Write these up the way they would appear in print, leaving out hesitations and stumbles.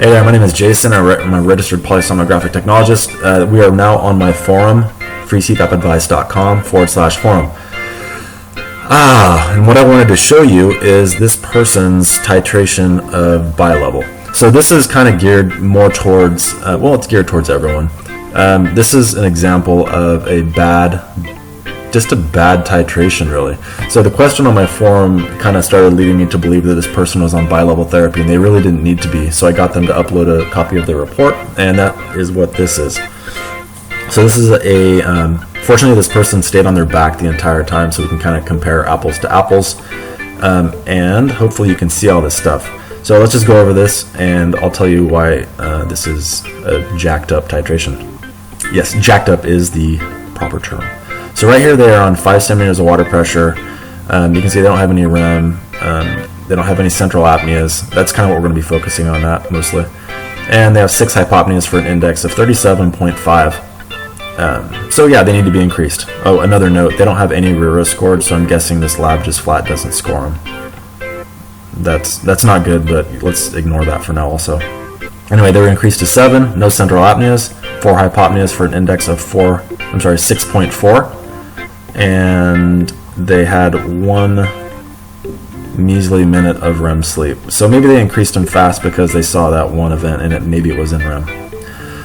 Hey there, my name is Jason. I'm a registered polysomnographic technologist. We are now on my forum, freecpapadvice.com/forum. And what I wanted to show you is this person's titration of Bilevel. So this is kind of geared more towards, it's geared towards everyone. This is an example of just a bad titration, really. So the question on my forum kind of started leading me to believe that this person was on Bilevel therapy, and they really didn't need to be. So I got them to upload a copy of their report, and that is what this is. So this is fortunately this person stayed on their back the entire time, so we can kind of compare apples to apples, and hopefully you can see all this stuff. So let's just go over this, and I'll tell you why this is a jacked up titration. Yes, jacked up is the proper term. So right here they are on 5 centimeters of water pressure. You can see they don't have any REM. They don't have any central apneas. That's kind of what we're going to be focusing on, that mostly. And they have 6 hypopneas for an index of 37.5. So yeah, they need to be increased. Oh, another note, they don't have any RERA scored, so I'm guessing this lab just flat doesn't score them. That's not good, but let's ignore that for now also. Anyway, they were increased to 7, no central apneas, 4 hypopneas for an index of 6.4, and they had 1 measly minute of REM sleep. So maybe they increased them fast because they saw that one event and maybe it was in REM.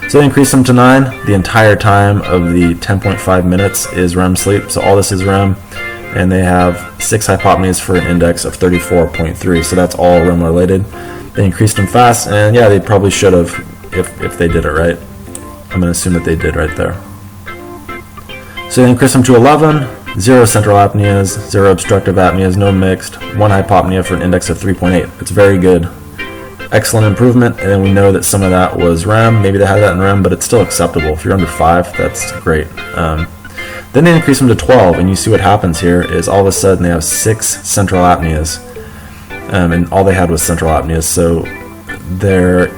So they increased them to 9. The entire time of the 10.5 minutes is REM sleep, so all this is REM, and they have 6 hypopneas for an index of 34.3, so that's all REM related. They increased them fast, and yeah, they probably should have if they did it right. I'm going to assume that they did right there. So they increased them to 11, 0 central apneas, 0 obstructive apneas, no mixed, 1 hypopnea for an index of 3.8. It's very good. Excellent improvement, and then we know that some of that was REM. Maybe they had that in REM, but it's still acceptable. If you're under 5, that's great. Then they increase them to 12, and you see what happens here is all of a sudden they have 6 central apneas, and all they had was central apneas. So their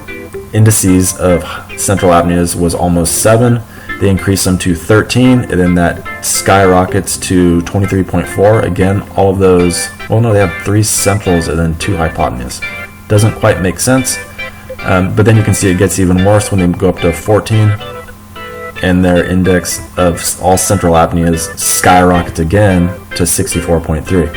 indices of central apneas was almost 7. They increase them to 13, and then that skyrockets to 23.4. Again, all of those, they have 3 centrals and then 2 hypopneas. Doesn't quite make sense, but then you can see it gets even worse when they go up to 14, and their index of all central apneas skyrockets again to 64.3.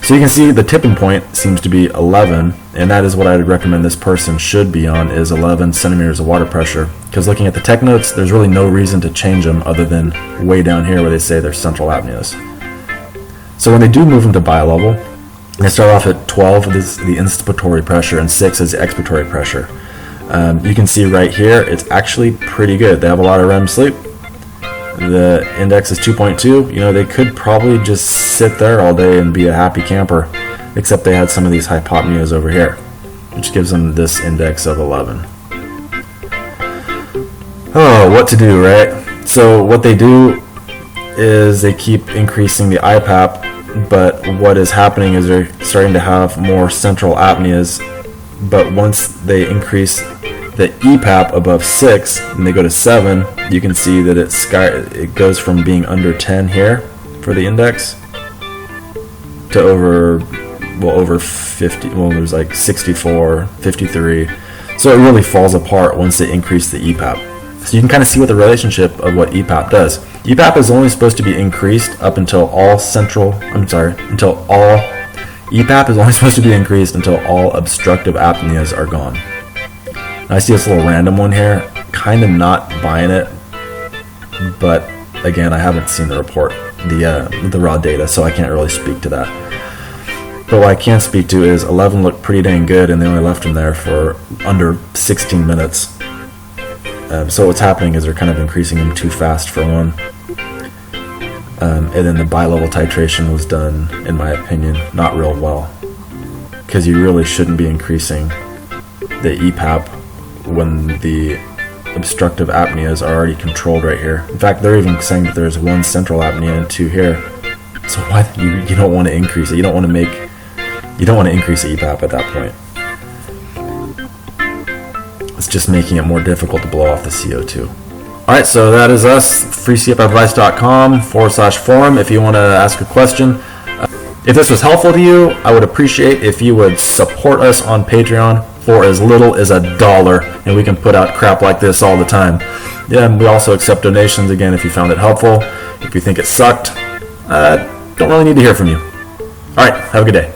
So you can see the tipping point seems to be 11, and that is what I would recommend this person should be on, is 11 centimeters of water pressure. Because looking at the tech notes, there's really no reason to change them other than way down here where they say they're central apneas. So when they do move them to Bilevel, they start off at 12 is the inspiratory pressure and 6 is the expiratory pressure. You can see right here it's actually pretty good. They have a lot of REM sleep. The index is 2.2. They could probably just sit there all day and be a happy camper, except they had some of these hypopneas over here, which gives them this index of 11. Oh, what to do, right? So what they do is they keep increasing the IPAP, but what is happening is they're starting to have more central apneas, but once they increase the EPAP above 6 and they go to 7, you can see that it goes from being under 10 here for the index to over 50. There's like 64, 53. So it really falls apart once they increase the EPAP. So you can kind of see what the relationship of what EPAP does. EPAP is only supposed to be increased up until EPAP is only supposed to be increased until all obstructive apneas are gone. I see this little random one here, kind of not buying it, but again, I haven't seen the report, the raw data, so I can't really speak to that. But what I can speak to is 11 looked pretty dang good, and they only left them there for under 16 minutes. So what's happening is they're kind of increasing them too fast for one. And then the Bilevel titration was done, in my opinion, not real well, because you really shouldn't be increasing the EPAP when the obstructive apneas are already controlled right here. In fact, they're even saying that there's 1 central apnea and 2 here. So why you don't want to increase it? You don't want to increase the EPAP at that point. It's just making it more difficult to blow off the CO2. Alright, so that is us, freecpapadvice.com/forum if you want to ask a question. If this was helpful to you, I would appreciate if you would support us on Patreon. for as little as $1, and we can put out crap like this all the time. Yeah, and we also accept donations, again, if you found it helpful. If you think it sucked, don't really need to hear from you. All right, have a good day.